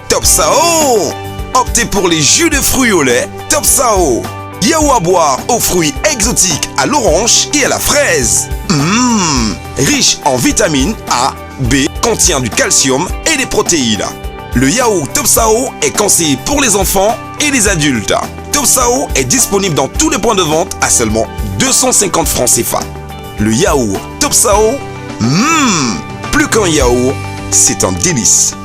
Top Sao. Optez pour les jus de fruits au lait Top Sao. Yaourt à boire aux fruits exotiques à l'orange et à la fraise. Riche en vitamines A, B, contient du calcium et des protéines. Le yaourt Top Sao est conseillé pour les enfants et les adultes. Top Sao est disponible dans tous les points de vente à seulement 250 francs CFA. Le yaourt Top Sao, plus qu'un yaourt, c'est un délice.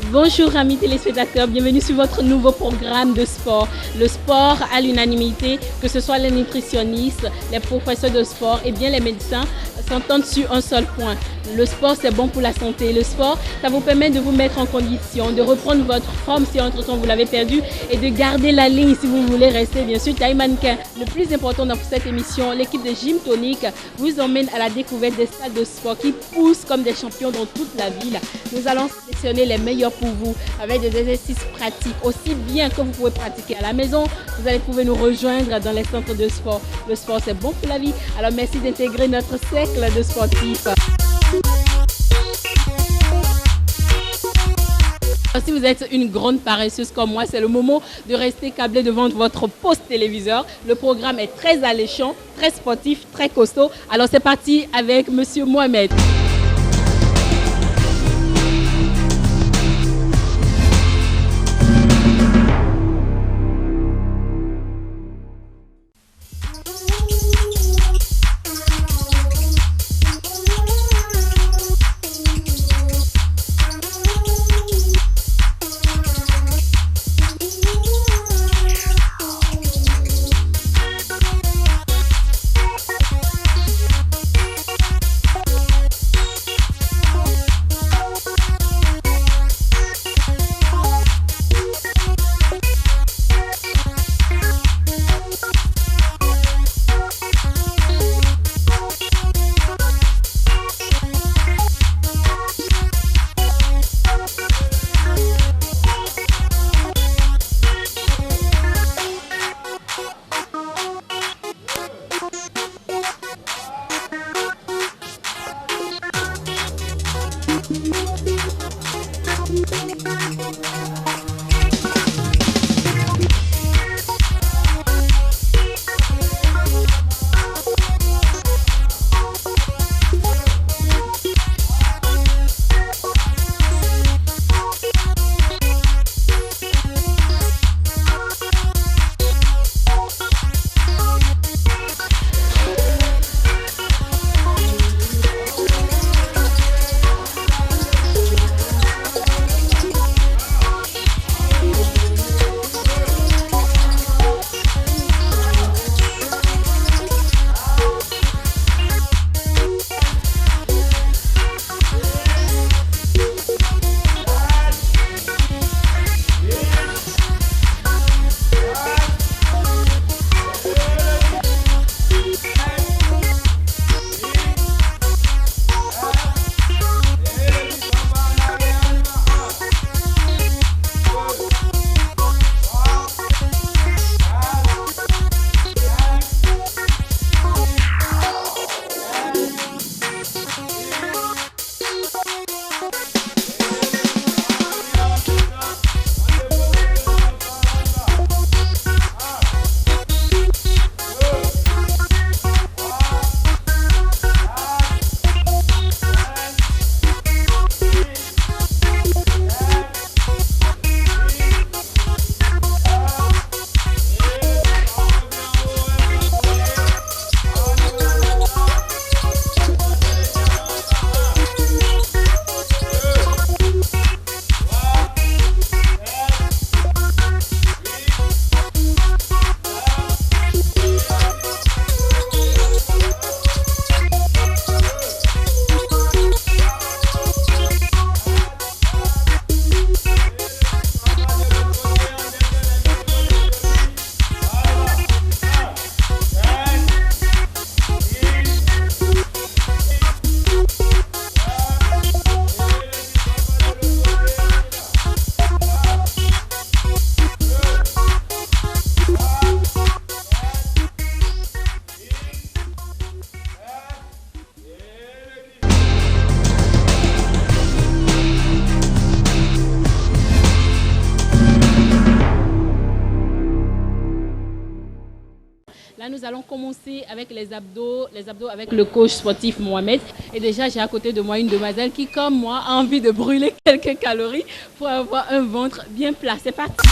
Bonjour amis téléspectateurs, bienvenue sur votre nouveau programme de sport. Le sport à l'unanimité, que ce soit les nutritionnistes, les professeurs de sport et bien les médecins s'entendent sur un seul point. Le sport, c'est bon pour la santé. Le sport, ça vous permet de vous mettre en condition, de reprendre votre forme si entre-temps vous l'avez perdu et de garder la ligne si vous voulez rester bien sûr taille mannequin. Le plus important dans cette émission, l'équipe de Gym Tonic vous emmène à la découverte des salles de sport qui poussent comme des champions dans toute la ville. Nous allons sélectionner les meilleurs pour vous avec des exercices pratiques aussi bien que vous pouvez pratiquer à la maison. Vous allez pouvoir nous rejoindre dans les centres de sport. Le sport, c'est bon pour la vie. Alors merci d'intégrer notre cercle de sportifs. Si vous êtes une grande paresseuse comme moi, c'est le moment de rester câblé devant votre poste téléviseur. Le programme est très alléchant, très sportif, très costaud. Alors c'est parti avec Monsieur Mohamed. Là, nous allons commencer avec les abdos avec le coach sportif Mohamed. Et déjà, j'ai à côté de moi une demoiselle qui, comme moi, a envie de brûler quelques calories pour avoir un ventre bien plat. C'est parti.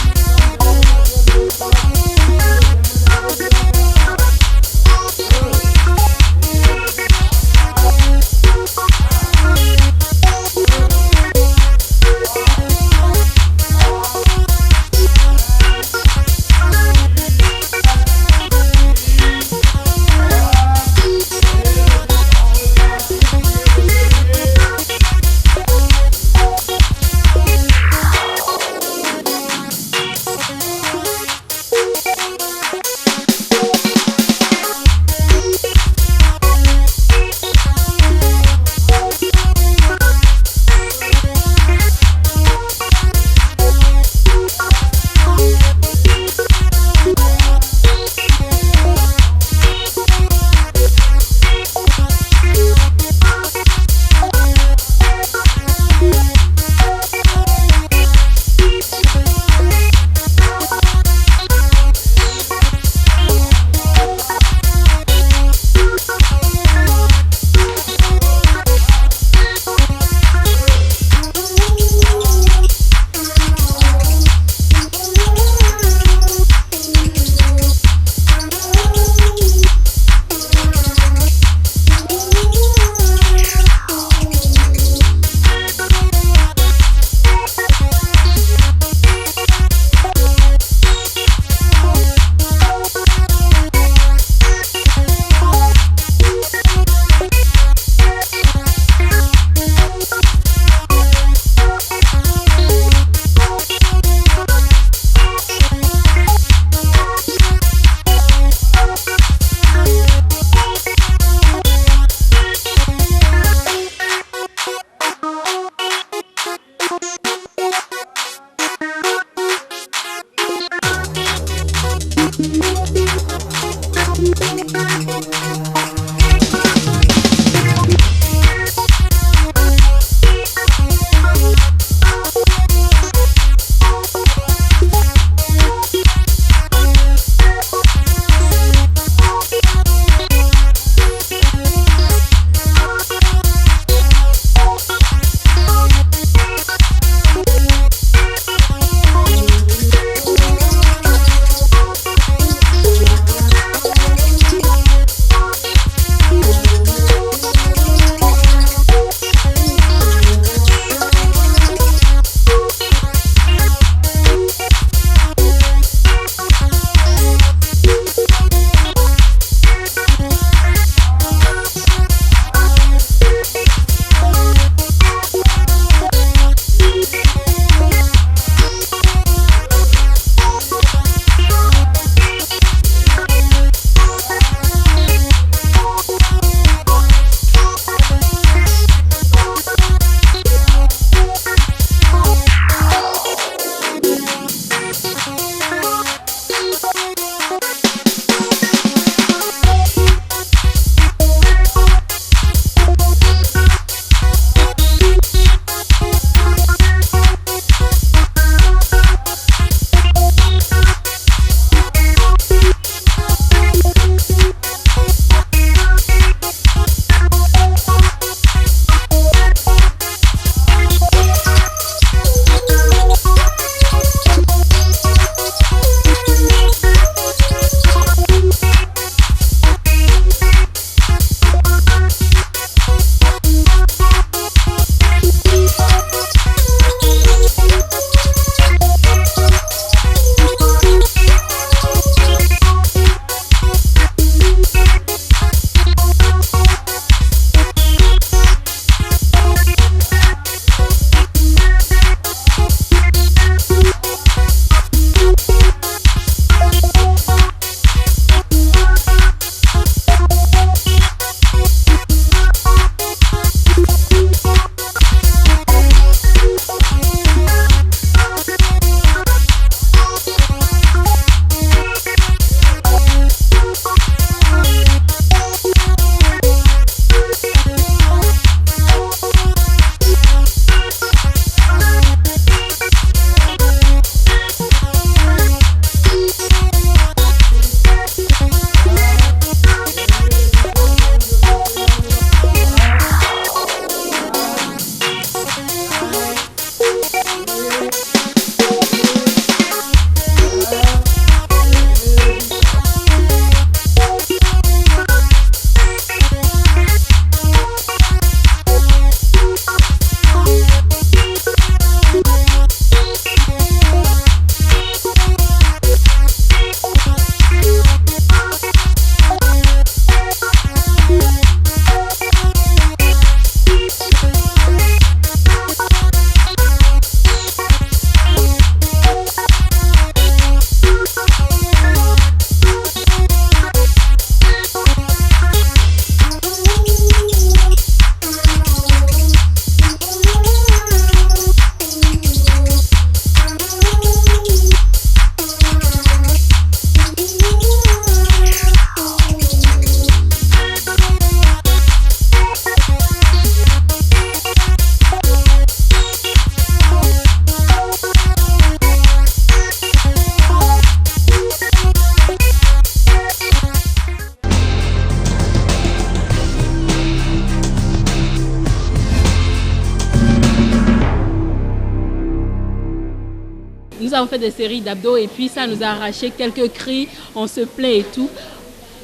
avons fait des séries d'abdos et puis ça nous a arraché quelques cris, on se plaint et tout.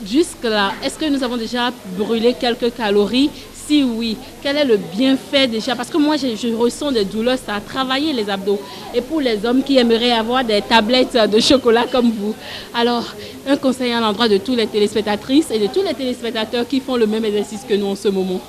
Jusque-là, est-ce que nous avons déjà brûlé quelques calories? Si oui, quel est le bienfait déjà? Parce que moi, je ressens des douleurs, ça a travaillé les abdos. Et pour les hommes qui aimeraient avoir des tablettes de chocolat comme vous, alors un conseil à l'endroit de tous les téléspectatrices et de tous les téléspectateurs qui font le même exercice que nous en ce moment.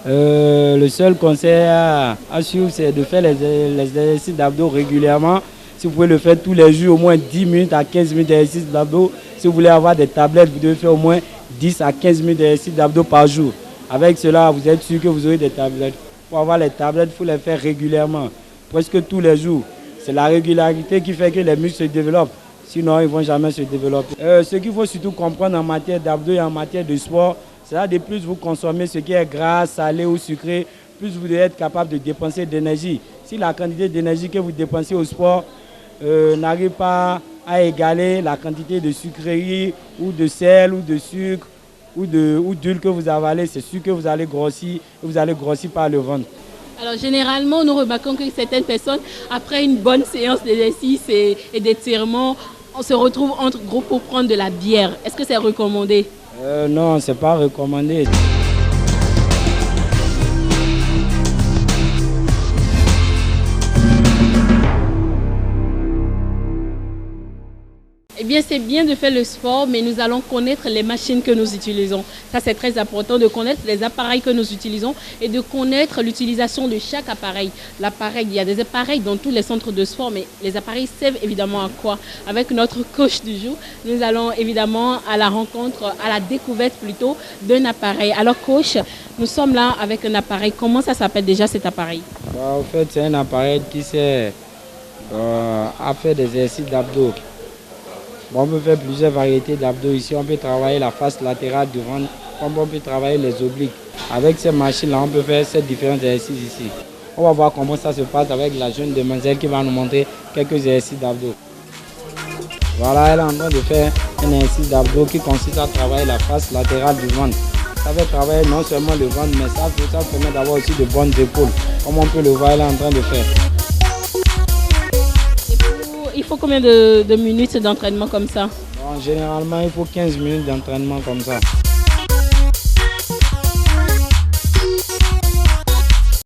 Le seul conseil à suivre, c'est de faire les exercices d'abdos régulièrement. Si vous pouvez le faire tous les jours, au moins 10 minutes à 15 minutes d'exercice d'abdos. Si vous voulez avoir des tablettes, vous devez faire au moins 10 à 15 minutes d'exercice d'abdos par jour. Avec cela, vous êtes sûr que vous aurez des tablettes. Pour avoir les tablettes, il faut les faire régulièrement, presque tous les jours. C'est la régularité qui fait que les muscles se développent. Sinon, ils ne vont jamais se développer. Ce qu'il faut surtout comprendre en matière d'abdos et en matière de sport, c'est là de plus vous consommez ce qui est gras, salé ou sucré, plus vous devez être capable de dépenser d'énergie. Si la quantité d'énergie que vous dépensez au sport n'arrive pas à égaler la quantité de sucreries ou de sel ou de sucre ou d'huile que vous avalez, c'est sûr que vous allez grossir et vous allez grossir par le ventre. Alors généralement, nous remarquons que certaines personnes, après une bonne séance d'exercice et d'étirement, on se retrouve entre groupes pour prendre de la bière. Est-ce que c'est recommandé? Non, ce n'est pas recommandé. Eh bien, c'est bien de faire le sport, mais nous allons connaître les machines que nous utilisons. Ça, c'est très important de connaître les appareils que nous utilisons et de connaître l'utilisation de chaque appareil. L'appareil, il y a des appareils dans tous les centres de sport, mais les appareils servent évidemment à quoi? Avec notre coach du jour, nous allons évidemment à la rencontre, à la découverte plutôt d'un appareil. Alors, coach, nous sommes là avec un appareil. Comment ça s'appelle déjà cet appareil? En fait, c'est un appareil qui sert à faire des exercices d'abdos. Bon, on peut faire plusieurs variétés d'abdos ici. On peut travailler la face latérale du ventre, comme on peut travailler les obliques. Avec ces machines-là, on peut faire ces différents exercices ici. On va voir comment ça se passe avec la jeune demoiselle qui va nous montrer quelques exercices d'abdos. Voilà, elle est en train de faire un exercice d'abdos qui consiste à travailler la face latérale du ventre. Ça va travailler non seulement le ventre, mais ça permet d'avoir aussi de bonnes épaules. Comme on peut le voir, elle est en train de faire. Il faut combien de minutes d'entraînement comme ça? Bon, généralement, il faut 15 minutes d'entraînement comme ça.